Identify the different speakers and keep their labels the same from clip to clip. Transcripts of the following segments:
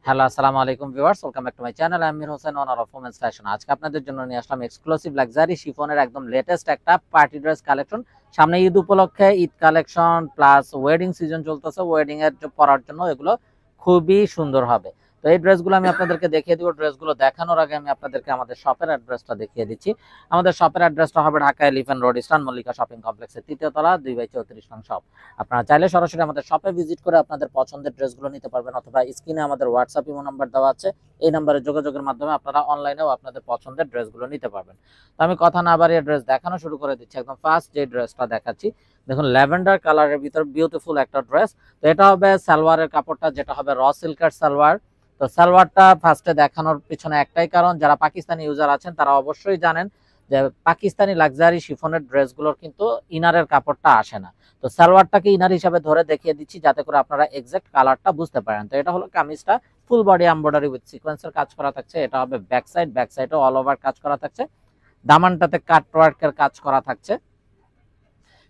Speaker 1: Hello, আসসালামু আলাইকুম viewers, welcome back to my channel. আমি Amir Hossain, owner of women's fashion. আজকে আপনাদের জন্য নিয়ে আসলাম এক্সক্লুসিভ লাক্সারি শিফনের একদম লেটেস্ট একটা পার্টি ড্রেস কালেকশন। সামনে ঈদ উপলক্ষে Eid collection plus wedding season চলতেছে, ওয়েডিং এর পরার জন্য এগুলো খুবই সুন্দর হবে। তো এই ড্রেসগুলো আমি আপনাদেরকে দেখিয়ে দিব। ড্রেসগুলো দেখানোর আগে আমি আপনাদেরকে আমাদের শপের অ্যাড্রেসটা দেখিয়ে দিচ্ছি। আমাদের শপের অ্যাড্রেসটা হবে Dhaka elephant road, eastern Mallika shopping কমপ্লেক্সের 3য় তলা, 2/34 নং শপ। আপনারা চাইলে সরাসরি আমাদের শপে ভিজিট করে আপনাদের পছন্দের ড্রেসগুলো নিতে পারবেন, অথবা স্ক্রিনে আমাদের হোয়াটসঅ্যাপ ইমো নাম্বার দেওয়া আছে, এই নাম্বারে যোগাযোগের মাধ্যমে আপনারা অনলাইনেও আপনাদের পছন্দের ড্রেসগুলো নিতে পারবেন। তো আমি কথা না বাড়িয়ে ড্রেস দেখানো শুরু করে দিচ্ছি। একদম ফার্স্ট যে ড্রেসটা দেখাচ্ছি, দেখুন ল্যাভেন্ডার কালারের ভিতর বিউটিফুল একটা ড্রেস। তো এটা হবে সালোয়ারের কাপড়টা, যেটা হবে র সিল্কের সালোয়ার। তো সালোয়ারটা ফার্স্টে দেখানোর পিছনে একটাই কারণ, যারা পাকিস্তানি ইউজার আছেন তারা অবশ্যই জানেন যে পাকিস্তানি লাক্সারি শিফনের ড্রেসগুলোর কিন্তু ইনারের কাপড়টা আসে না। তো সালোয়ারটাকে ইনার হিসাবে ধরে দেখিয়ে দিচ্ছি যাতে করে আপনারা এক্সাক্ট কালারটা বুঝতে পারেন। তো এটা হলো কামিজটা, ফুল বডি এমব্রয়ডারি উইথ সিকোয়েন্সের কাজ করা থাকছে। এটা হবে ব্যাক সাইডে অল ওভার কাজ করা থাকছে। দামানটাতে কাট ওয়ার্কের কাজ করা থাকছে।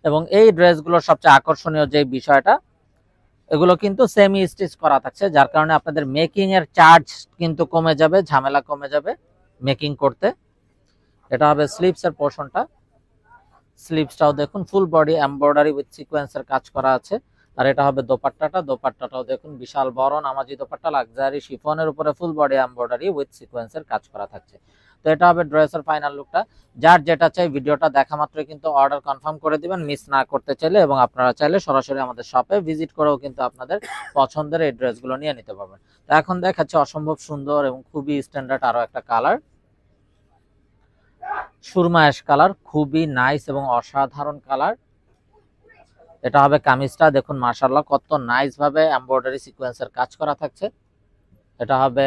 Speaker 1: এবং এই ড্রেসগুলোর সবচেয়ে আকর্ষণীয় যে বিষয়টা, এগুলো কিন্তু সেমি স্টিচ করা থাকছে, যার কারণে আপনাদের মেকিং এর চার্জ কিন্তু কমে যাবে, ঝামেলা কমে যাবে মেকিং করতে। এটা হবে স্লিভস এর পোর্শনটা। স্লিভসটাও দেখুন ফুল বডি এমব্রয়ডারি উইথ সিকোয়েন্সের কাজ করা আছে। আর এটা হবে দোপাট্টাটাও দেখুন বিশাল বড় নামাজি দোপাট্টা, লাক্সারি শিফনের উপরে ফুল বডি এমব্রয়ডারি উইথ সিকোয়েন্সের কাজ করা থাকছে। তো এটা হবে ড্রেসের ফাইনাল লুকটা। যার যেটা চাই ভিডিওটা দেখা মাত্র কিন্তু অর্ডার কনফার্ম করে দিবেন, মিস না করতে চাইলে। এবং আপনারা চাইলে সরাসরি আমাদের শপে ভিজিট করেও কিন্তু আপনাদের পছন্দের এই ড্রেসগুলো নিয়ে নিতে পারবেন। তো এখন দেখাচ্ছে অসম্ভব সুন্দর এবং খুবই স্ট্যান্ডার্ড আরো একটা কালার, সুরমা অ্যাশ কালার, খুবই নাইস এবং অসাধারণ কালার। এটা হবে কামিজটা, দেখুন মাশাআল্লাহ কত নাইস ভাবে এমব্রয়ডারি সিকোয়েন্সের কাজ করা থাকছে। এটা হবে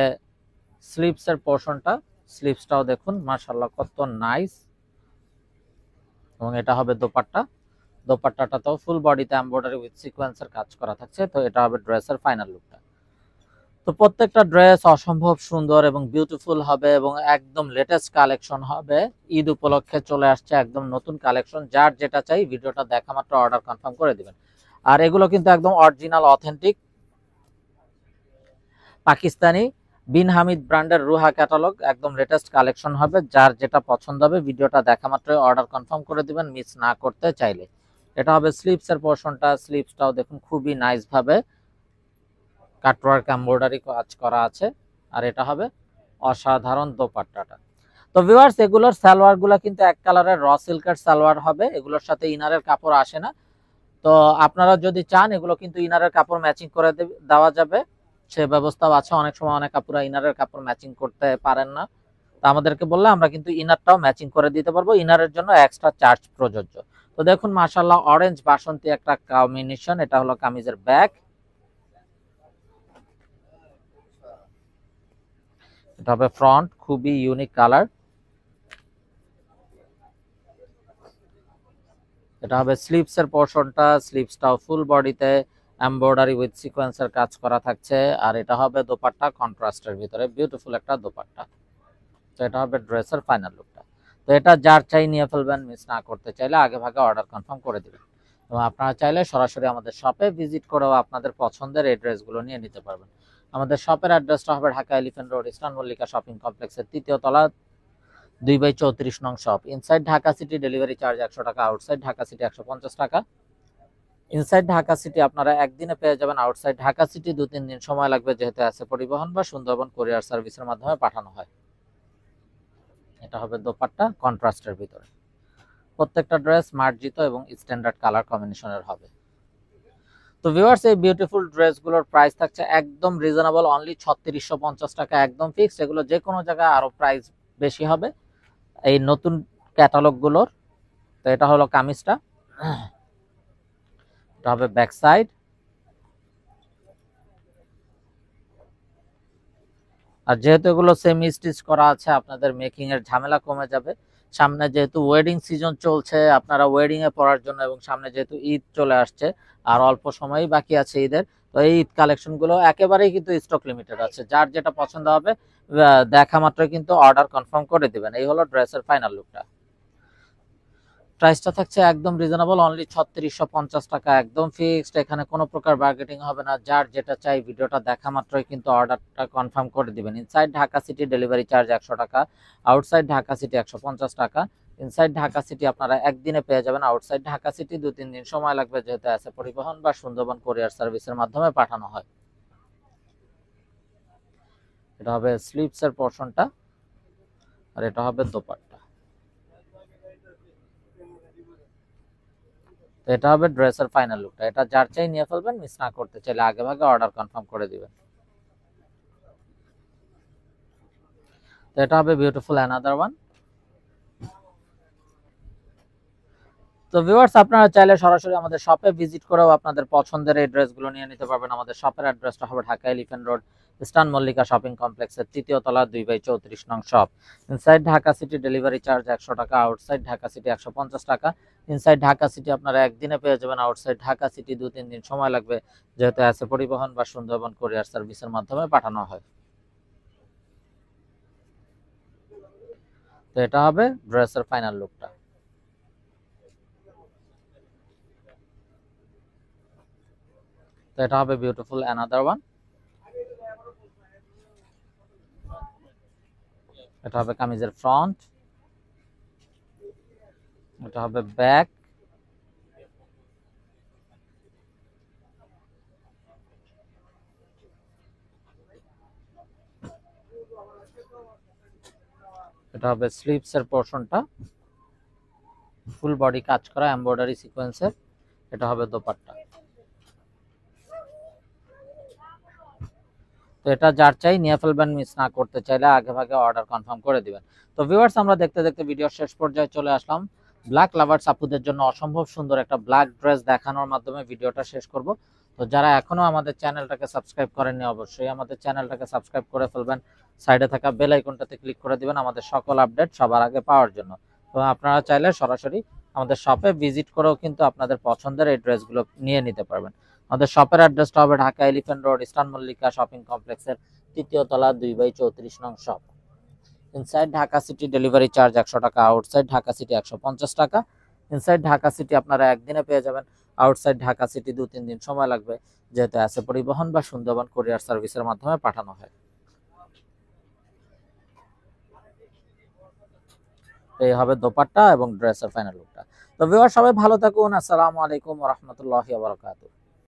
Speaker 1: স্লিভস এর পোর্শনটা, স্লিভসটাও দেখুন মাশাআল্লাহ কত নাইস। এবং এটা হবে দোপাট্টাটাও ফুল বডিতে এমব্রয়ডারি উইথ সিকোয়েন্সের কাজ করা থাকছে। তো এটা হবে ড্রেসের ফাইনাল লুকটা। তো প্রত্যেকটা ড্রেস অসম্ভব সুন্দর এবং বিউটিফুল হবে এবং একদম লেটেস্ট কালেকশন হবে। ঈদ উপলক্ষে চলে আসছে একদম নতুন কালেকশন। যার যেটা চাই ভিডিওটা দেখা মাত্র অর্ডার কনফার্ম করে দিবেন। আর এগুলো কিন্তু একদম অরিজিনাল অথেন্টিক পাকিস্তানি বিন হামিদ ব্র্যান্ডের রুহা ক্যাটালগ, একদম লেটেস্ট কালেকশন হবে। যার যেটা পছন্দ হবে ভিডিওটা দেখা মাত্র অর্ডার কনফার্ম করে দিবেন, মিস না করতে চাইলে। এটা হবে স্লিভস এর পোর্শনটা, স্লিভসটাও দেখুন খুবই নাইস ভাবে কাটওয়ার্ক এমব্রয়ডারি কাজ করা আছে। আর এটা হবে অসাধারণ দোপাট্টাটা। তো ভিউয়ার্স, এগুলোর সালোয়ারগুলো কিন্তু এক কালারের র সিল্কের সালোয়ার হবে, এগুলোর সাথে ইনারের কাপড় আসে না। তো আপনারা যদি চান এগুলো কিন্তু ইনারের কাপড় ম্যাচিং করে দেওয়া যাবে, সে ব্যবস্থাও আছে। অনেক সময় অনেক কাপড়া ইনারের কাপড় ম্যাচিং করতে পারেন না, তো আমাদেরকে বললে আমরা কিন্তু ইনারটাও ম্যাচিং করে দিতে পারবো। ইনারের জন্য এক্সট্রা চার্জ প্রযোজ্য। তো দেখুন মাশাআল্লাহ অরেঞ্জ বাসন্তী একটা কম্বিনেশন। এটা হলো কামিজের ব্যাক, এটা হবে ফ্রন্ট, খুবই ইউনিক কালার। এটা হবে স্লিভস এর পোর্শনটা, স্লিভসটাও ফুল বডিতে এমব্রয়ডারি উইথ সিকোয়েন্সের কাজ করা থাকছে। আর এটা হবে দোপাট্টা, কন্ট্রাস্টের ভিতরে বিউটিফুল একটা দোপাট্টা। তো এটা হবে ড্রেসের ফাইনাল লুকটা। তো এটা যার চাই নিয়ে ফেলবেন, মিস না করতে চাইলে আগে ভাগে অর্ডার কনফার্ম করে দিবেন। এবং আপনারা চাইলে সরাসরি আমাদের শপে ভিজিট করেও আপনাদের পছন্দের এই ড্রেসগুলো নিয়ে নিতে পারবেন। আমাদের শপের অ্যাড্রেসটা হবে Dhaka elephant road, eastern Mallika shopping কমপ্লেক্সের 3য় তলা, 2/34 নং shop. Inside Dhaka city delivery charge 100 টাকা, আউটসাইড ঢাকা সিটি 150 টাকা। ইনসাইড ঢাকা সিটি আপনারা একদিনে পেয়ে যাবেন, আউটসাইড ঢাকা সিটি 2-3 দিন সময় লাগবে, যেহেতু আছে পরিবহন বা সুন্দরবন কুরিয়ার সার্ভিসের মাধ্যমে পাঠানো হয়। এটা হবে দোপাট্টা কন্ট্রাস্টের ভিতরে। প্রত্যেকটা ড্রেস মার্জিত এবং স্ট্যান্ডার্ড কালার কম্বিনেশনের হবে। তো ভিউয়ার্স, এই বিউটিফুল ড্রেসগুলোর প্রাইস থাকছে একদম রিজনেবল, অনলি 3650 টাকা, একদম ফিক্সড। এগুলো যে কোনো জায়গায় আরো প্রাইস বেশি হবে এই নতুন ক্যাটালগ গুলোর। তো এটা হলো কামিজটা, এটা হবে ব্যাক সাইড। আর যেহেতু এগুলো সেমি স্টিচ করা আছে, আপনাদের মেকিং এর ঝামেলা কমে যাবে। সামনে যেহেতু ওয়েডিং সিজন চলছে, আপনারা ওয়েডিং এ পরার জন্য, এবং সামনে যেহেতু ঈদ চলে আসছে, আর অল্প সময়ই বাকি আছে ঈদের, তো এই ঈদ কালেকশন গুলো একেবারেই কিন্তু স্টক লিমিটেড আছে। যার যেটা পছন্দ হবে দেখা মাত্র কিন্তু অর্ডার কনফার্ম করে দিবেন। এই হলো ড্রেসের ফাইনাল লুকটা। প্রাইসটা থাকছে একদম রিজনেবল, অনলি 3650 টাকা, একদম ফিক্সড। এখানে কোনো প্রকার বার্গেটিং হবে না, যার যেটা চাই ভিডিওটা দেখা মাত্রই কিন্তু অর্ডারটা কনফার্ম করে দিবেন। Inside Dhaka city delivery charge 100 টাকা, আউটসাইড ঢাকা সিটি 150 টাকা। ইনসাইড ঢাকা সিটি আপনারা একদিনে পেয়ে যাবেন, আউটসাইড ঢাকা সিটি 2-3 দিন সময় লাগবে, যেহেতু আছে পরিবহন বা সুন্দরবন কোরিয়ার সার্ভিসের মাধ্যমে পাঠানো হয়। এটা হবে স্লিপসের পোর্শনটা, আর এটা হবে দোপাট্টা। তো এটা হবে ড্রেসের ফাইনাল লুকটা। এটা যার চাই নিয়ে ফেলবেন, মিস না করতে চাইলে আগে ভাগে অর্ডার কনফার্ম করে দিবেন। তো এটা হবে বিউটিফুল অ্যানাদার ওয়ান। তো ভিউয়ার্স, আপনারা চাইলে সরাসরি আমাদের শপে ভিজিট করেও আপনাদের পছন্দের এই ড্রেসগুলো নিয়ে নিতে পারবেন। আমাদের শপের অ্যাড্রেসটা হবে Dhaka elephant road, eastern Mallika shopping কমপ্লেক্সের 3য় তলা 2/34 নং shop. Inside Dhaka city delivery charge 100 টাকা, আউটসাইড ঢাকা সিটি 150 টাকা। ইনসাইড ঢাকা সিটি আপনারা একদিনে পেয়ে যাবেন, আউটসাইড ঢাকা সিটি 2-3 দিন সময় লাগবে, যেহেতু আছে পরিবহন বা সুন্দরবন কোরিয়ার সার্ভিসের মাধ্যমে পাঠানো হয়। তো এটা হবে ড্রেসের ফাইনাল লুকটা। তো এটা হবে বিউটিফুল অ্যানাদার ওয়ান। এটা হবে কামিজের ফ্রন্ট, এটা হবে ব্যাক, এটা হবে স্লিভসের পোর্শনটা, ফুল বডি কাজ করা এমব্রয়ডারি সিকোয়েন্সের। এটা হবে দোপাট্টা। তো এটা যার চাই নিয়ে ফেলবেন, মিস না করতে চাইলে আগে ভাগে অর্ডার কনফার্ম করে দিবেন। তো ভিউয়ার্স, আমরা দেখতে দেখতে ভিডিওর শেষ পর্যায়ে চলে আসলাম। ব্ল্যাক লাভার্স আপুদের জন্য অসম্ভব সুন্দর একটা ব্ল্যাক ড্রেস দেখানোর মাধ্যমে ভিডিওটা শেষ করব। তো যারা এখনো আমাদের চ্যানেলটাকে সাবস্ক্রাইব করেননি, অবশ্যই আমাদের চ্যানেলটাকে সাবস্ক্রাইব করে ফেলবেন। সাইডে থাকা বেল আইকনটাতে ক্লিক করে দিবেন আমাদের সকল আপডেট সবার আগে পাওয়ার জন্য। তো আপনারা চাইলে সরাসরি আমাদের শপে ভিজিট করেও কিন্তু আপনাদের পছন্দের এই ড্রেসগুলো নিয়ে নিতে পারবেন। আমাদের শপের অ্যাড্রেসটা হবে Dhaka elephant road, eastern Mallika shopping কমপ্লেক্সের 3য় তলা 2/34 নং shop. Inside Dhaka city delivery charge 100 টাকা, আউটসাইড ঢাকা সিটি 150 টাকা। ইনসাইড ঢাকা সিটি আপনারা একদিনে পেয়ে যাবেন, আউটসাইড ঢাকা সিটি 2-3 দিন সময় লাগবে, যেহেতু আছে পরিবহন বা সুন্দরবন কোরিয়ার সার্ভিসের মাধ্যমে পাঠানো হয়। এই হবে দোপাট্টা এবং ড্রেসের ফাইনাল লুকটা। তো ভিউয়ার, সবাই ভালো থাকুন। আসসালামু আলাইকুম ওয়া রাহমাতুল্লাহি ওয়া বারাকাতুহু।